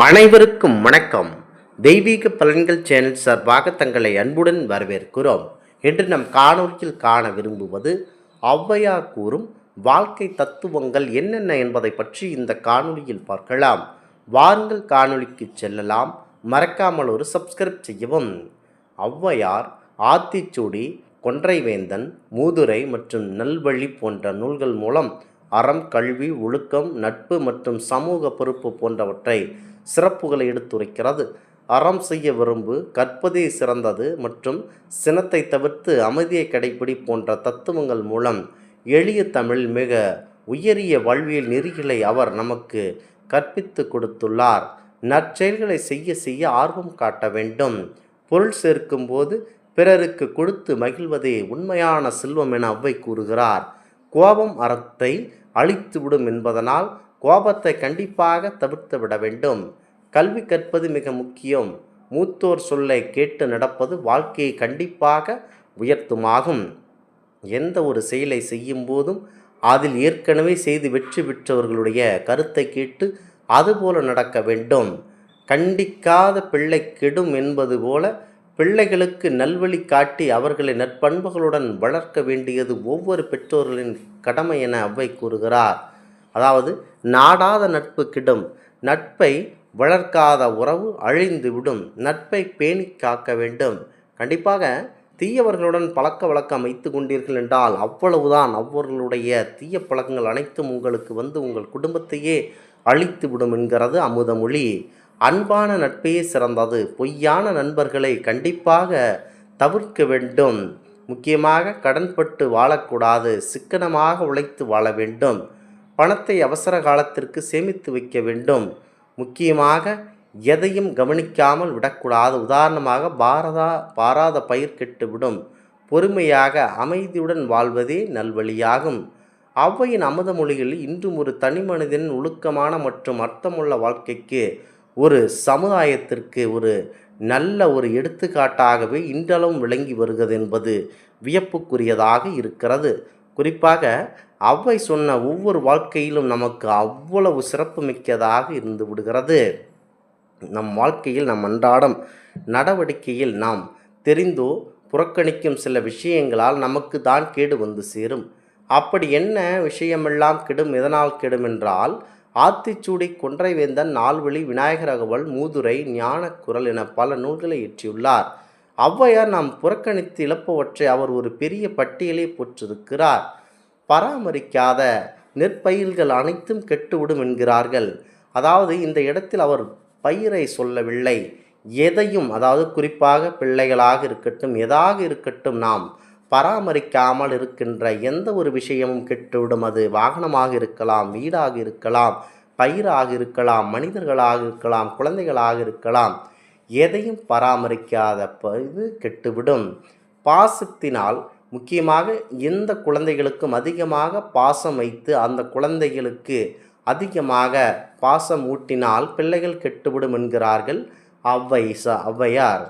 அனைவருக்கும் வணக்கம். தெய்வீக பலன்கள் சேனல் சார்பாக தங்களை அன்புடன் வரவேற்கிறோம். இன்று நம் காணொலியில் காண விரும்புவது ஔவையார் கூறும் வாழ்க்கை தத்துவங்கள் என்னென்ன என்பதை பற்றி இந்த காணொலியில் பார்க்கலாம். வாருங்கள் காணொலிக்கு செல்லலாம். மறக்காமல் ஒரு சப்ஸ்கிரைப் செய்யவும். ஔவையார் ஆத்திச்சூடி, கொன்றைவேந்தன், மூதுரை மற்றும் நல்வழி போன்ற நூல்கள் மூலம் அறம், கல்வி, ஒழுக்கம், நட்பு மற்றும் சமூக பொறுப்பு போன்றவற்றை சிறப்புகளை எடுத்துரைக்கிறது. அறம் செய்ய விரும்பு, கற்பதே சிறந்தது மற்றும் சினத்தை தவிர்த்து அமைதியை கடைப்பிடி போன்ற தத்துவங்கள் மூலம் எளிய தமிழ் மிக உயரிய வாழ்வியல் நெறிகளை அவர் நமக்கு கற்பித்து கொடுத்துள்ளார். நற்செயல்களை செய்ய செய்ய ஆர்வம் காட்ட வேண்டும். பொருள் சேர்க்கும் போது பிறருக்கு கொடுத்து மகிழ்வதே உண்மையான செல்வம் என ஔவை கூறுகிறார். கோபம் அறத்தை அழித்துவிடும் என்பதனால் கோபத்தை கண்டிப்பாக தவிர்த்து விட வேண்டும். கல்வி கற்பது மிக முக்கியம். மூத்தோர் சொல்லை கேட்டு நடப்பது வாழ்க்கையை கண்டிப்பாக உயர்த்துமாகும். எந்த ஒரு செயலை செய்யும் போதும் அதில் ஏற்கனவே செய்து வெற்றி பெற்றவர்களுடைய கருத்தை கேட்டு அதுபோல நடக்க வேண்டும். கண்டிக்காத பிள்ளை கெடும் என்பது போல பிள்ளைகளுக்கு நல்வழி காட்டி அவர்களை நற்பண்புகளுடன் வளர்க்க வேண்டியது ஒவ்வொரு பெற்றோர்களின் கடமை என ஔவை கூறுகிறார். அதாவது நாடாத நட்பு கெடும், நட்பை வளர்க்காத உறவு அழிந்துவிடும், நட்பை பேணி காக்க வேண்டும். கண்டிப்பாக தீயவர்களுடன் பழக்க வழக்கம் வைத்து கொண்டீர்கள் என்றால் அவ்வளவுதான். அவர்களுடைய தீய பழக்கங்கள் அனைத்தும் உங்களுக்கு வந்து உங்கள் குடும்பத்தையே அழித்து விடும் என்கிறது அமுதமொழி. அன்பான நட்பே சிறந்தது. பொய்யான நண்பர்களை கண்டிப்பாக தவிர்க்க வேண்டும். முக்கியமாக கடன்பட்டு வாழக்கூடாது. சிக்கனமாக உழைத்து வாழ வேண்டும். பணத்தை அவசர காலத்திற்கு சேமித்து வைக்க வேண்டும். முக்கியமாக எதையும் கவனிக்காமல் விடக்கூடாது. உதாரணமாக பாராத பயிர் கெட்டுவிடும். பொறுமையாக அமைதியுடன் வாழ்வதே நல்வழியாகும். ஔவையின் அமுதமொழிகள் இன்றும் ஒரு தனி மனிதனின் ஒழுக்கமான மற்றும் அர்த்தமுள்ள வாழ்க்கைக்கு, ஒரு சமுதாயத்திற்கு ஒரு நல்ல ஒரு எடுத்துக்காட்டாகவே இன்றளவும் விளங்கி வருகிறது என்பது வியப்புக்குரியதாக இருக்கிறது. குறிப்பாக ஔவை சொன்ன ஒவ்வொரு வாழ்க்கையிலும் நமக்கு அவ்வளவு சிறப்பு மிக்கதாக இருந்து விடுகிறது. நம் வாழ்க்கையில் நம் அன்றாடம் நடவடிக்கையில் நாம் தெரிந்தோ புறக்கணிக்கும் சில விஷயங்களால் நமக்கு தான் கேடு வந்து சேரும். அப்படி என்ன விஷயமெல்லாம் கெடும், எதனால் கெடும் என்றால், ஆத்திச்சூடி, கொன்றைவேந்தன், நால்வழி, விநாயகர் அகவல், மூதுரை, ஞானக்குரல் என பல நூல்களை இயற்றியுள்ளார். ஔவையார் நாம் புறக்கணித்து இழப்பவற்றை அவர் ஒரு பெரிய பட்டியலை போற்றிருக்கிறார். பராமரிக்காத நெற்பயிர்கள் அனைத்தும் கெட்டுவிடும் என்கிறார்கள். அதாவது இந்த இடத்தில் அவர் பயிரை சொல்லவில்லை, எதையும், அதாவது குறிப்பாக பிள்ளைகளாக இருக்கட்டும், எதாக இருக்கட்டும், நாம் பராமரிக்காமல் இருக்கின்ற எந்த ஒரு விஷயமும் கெட்டுவிடும். அது வாகனமாக இருக்கலாம், வீடாக இருக்கலாம், பயிராக இருக்கலாம், மனிதர்களாக இருக்கலாம், குழந்தைகளாக இருக்கலாம். எதையும் பராமரிக்காத இது கெட்டுவிடும். பாசத்தினால், முக்கியமாக எந்த குழந்தைகளுக்கும் அதிகமாக பாசம் வைத்து அந்த குழந்தைகளுக்கு அதிகமாக பாசம் ஊட்டினால் பிள்ளைகள் கெட்டுவிடும் என்கிறார்கள் ஔவையார்.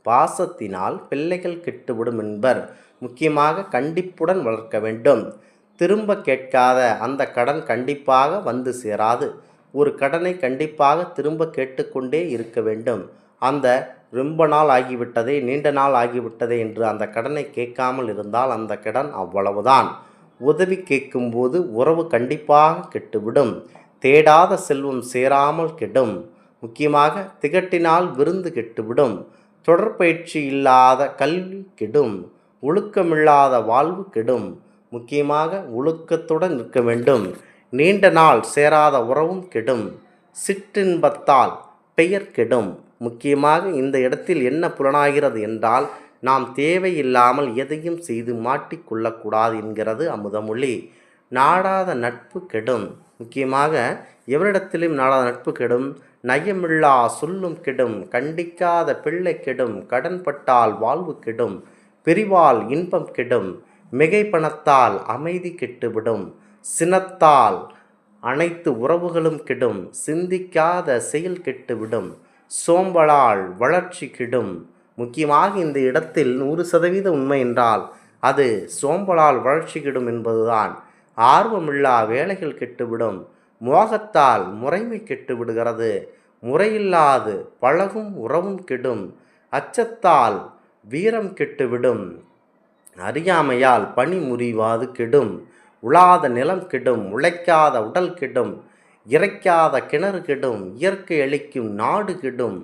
பாசத்தினால் பிள்ளைகள் கெட்டுவிடும் என்பர். முக்கியமாக கண்டிப்புடன் வளர்க்க வேண்டும். திரும்ப கேட்காத அந்த கடன் கண்டிப்பாக வந்து சேராது. ஒரு கடனை கண்டிப்பாக திரும்ப கேட்டுக்கொண்டே இருக்க வேண்டும். அந்த ரொம்ப நாள் ஆகிவிட்டதே, நீண்ட நாள் ஆகிவிட்டதே என்று அந்த கடனை கேட்காமல் இருந்தால் அந்த கடன் அவ்வளவுதான். உதவி கேட்கும்போது உறவு கண்டிப்பாக கெட்டுவிடும். தேடாத செல்வம் சேராமல் கெடும். முக்கியமாக திகட்டினால் விருந்து கெட்டுவிடும். தொடர்பயிற்சி இல்லாத கல்வி கெடும். ஒழுக்கமில்லாத வாழ்வு கெடும். முக்கியமாக ஒழுக்கத்துடன் இருக்க வேண்டும். நீண்ட நாள் சேராத உறவும் கெடும். சிற்றின்பத்தால் பெயர் கெடும். முக்கியமாக இந்த இடத்தில் என்ன புலனாகிறது என்றால், நாம் தேவையில்லாமல் எதையும் செய்து மாட்டிக்கொள்ளக்கூடாது என்கிறது அமுதமொழி. நாடாத நட்பு கெடும். முக்கியமாக எவரிடத்திலும் நாடாத நட்பு கெடும். நயமில்லா சொல்லும் கெடும். கண்டிக்காத பிள்ளை கெடும். கடன்பட்டால் வாழ்வு கெடும். பிரிவால் இன்பம் கெடும். மிகை பணத்தால் அமைதி கெட்டுவிடும். சினத்தால் அனைத்து உறவுகளும் கெடும். சிந்திக்காத செயல் கெட்டுவிடும். சோம்பலால் வளர்ச்சி கெடும். முக்கியமாக இந்த இடத்தில் 100% உண்மை என்றால் அது சோம்பலால் வளர்ச்சி கெடும் என்பதுதான். ஆர்வமில்லா வேலைகள் கெட்டுவிடும். மோகத்தால் முறைமை கெட்டு விடுகிறது. முறையில்லாது பழகும் உறவும் கெடும். அச்சத்தால் வீரம் கெட்டுவிடும். அறியாமையால் பணி முறிவாது கெடும். உழாத நிலம் கெடும். உழைக்காத உடல் கெடும். இறைக்காத கிணறு கெடும். இயற்கை அளிக்கும் நாடு கெடும்.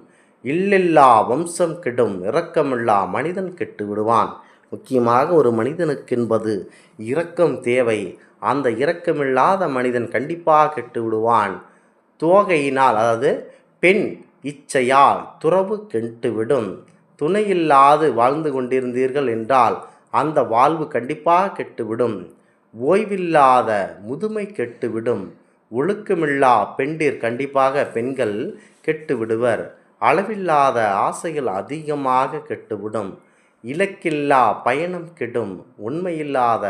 இல்லில்லா வம்சம் கெடும். இரக்கமில்லா மனிதன் கெட்டு விடுவான். முக்கியமாக ஒரு மனிதனுக்கு என்பது இரக்கம் தேவை. அந்த இரக்கமில்லாத மனிதன் கண்டிப்பாக கெட்டு விடுவான். தோகையினால், அதாவது பெண் இச்சையால் துறவு கெட்டுவிடும். துணையில்லாது வாழ்ந்து கொண்டிருந்தீர்கள் என்றால் அந்த வாழ்வு கண்டிப்பாக கெட்டுவிடும். ஓய்வில்லாத முதுமை கெட்டுவிடும். ஒழுக்கமில்லா பெண்டிர், கண்டிப்பாக பெண்கள் கெட்டுவிடுவர். அளவில்லாத ஆசைகள் அதிகமாக கெட்டுவிடும். இலக்கில்லா பயணம் கெடும். உண்மையில்லாத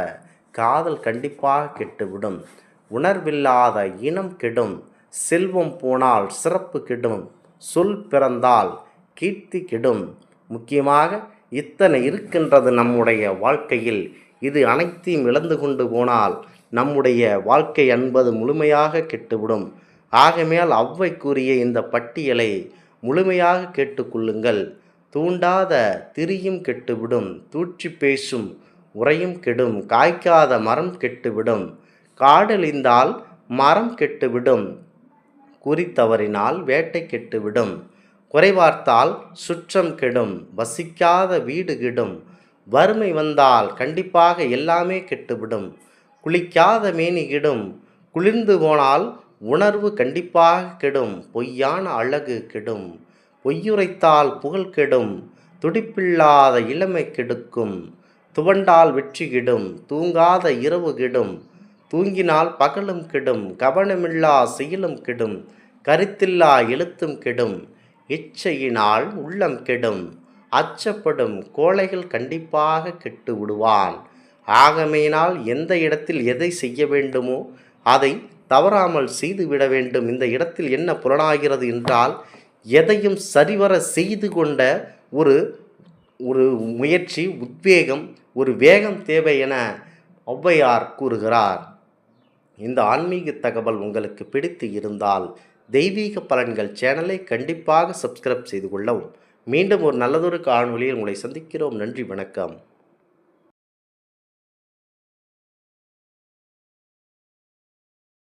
காதல் கண்டிப்பாக கெட்டுவிடும். உணர்வில்லாத இனம் கெடும். செல்வம் போனால் சிறப்பு கெடும். சொல் பிறந்தால் கீர்த்தி கெடும். முக்கியமாக இத்தனை இருக்கின்றது நம்முடைய வாழ்க்கையில். இது அனைத்தையும் இழந்து கொண்டு போனால் நம்முடைய வாழ்க்கை என்பது முழுமையாக கெட்டுவிடும். ஆகையால் ஔவை கூறிய இந்த பட்டியலை முழுமையாக கேட்டுக்கொள்ளுங்கள். தூண்டாத திரியும் கெட்டுவிடும். தூற்றி பேசும் உரையும் கெடும். காய்க்காத மரம் கெட்டுவிடும். காடழிந்தால் மரம் கெட்டுவிடும். குறி தவறினால் வேட்டை கெட்டுவிடும். குறைவார்த்தால் சுற்றம் கெடும். வசிக்காத வீடு கெடும். வறுமை வந்தால் கண்டிப்பாக எல்லாமே கெட்டுவிடும். குளிக்காத மேனி கெடும். குளிர்ந்து போனால் உணர்வு கண்டிப்பாக கெடும். பொய்யான அழகு கெடும். பொய்யுரைத்தால் புகழ் கெடும். துடிப்பில்லாத இளமை கெடுக்கும். துவண்டால் வெற்றி கெடும். தூங்காத இரவு கெடும். தூங்கினால் பகலும் கெடும். கவனமில்லா செயலும் கெடும். கருத்தில்லா எழுத்தும் கெடும். இச்சையினால் உள்ளம் கெடும். அச்சப்படும் கோழைகள் கண்டிப்பாக கெட்டு விடுவான். ஆகமையினால் எந்த இடத்தில் எதை செய்ய வேண்டுமோ அதை தவறாமல் செய்துவிட வேண்டும். இந்த இடத்தில் என்ன புலனாகிறது என்றால், எதையும் சரிவர செய்து கொண்ட ஒரு ஒரு முயற்சி, உத்வேகம், ஒரு வேகம் தேவை என ஔவையார் கூறுகிறார். இந்த ஆன்மீக தகவல் உங்களுக்கு பிடித்து இருந்தால் தெய்வீக பலன்கள் சேனலை கண்டிப்பாக சப்ஸ்கிரைப் செய்து கொள்ளவும். மீண்டும் ஒரு நல்லதொரு காணொளியில் உங்களை சந்திக்கிறோம். நன்றி, வணக்கம்.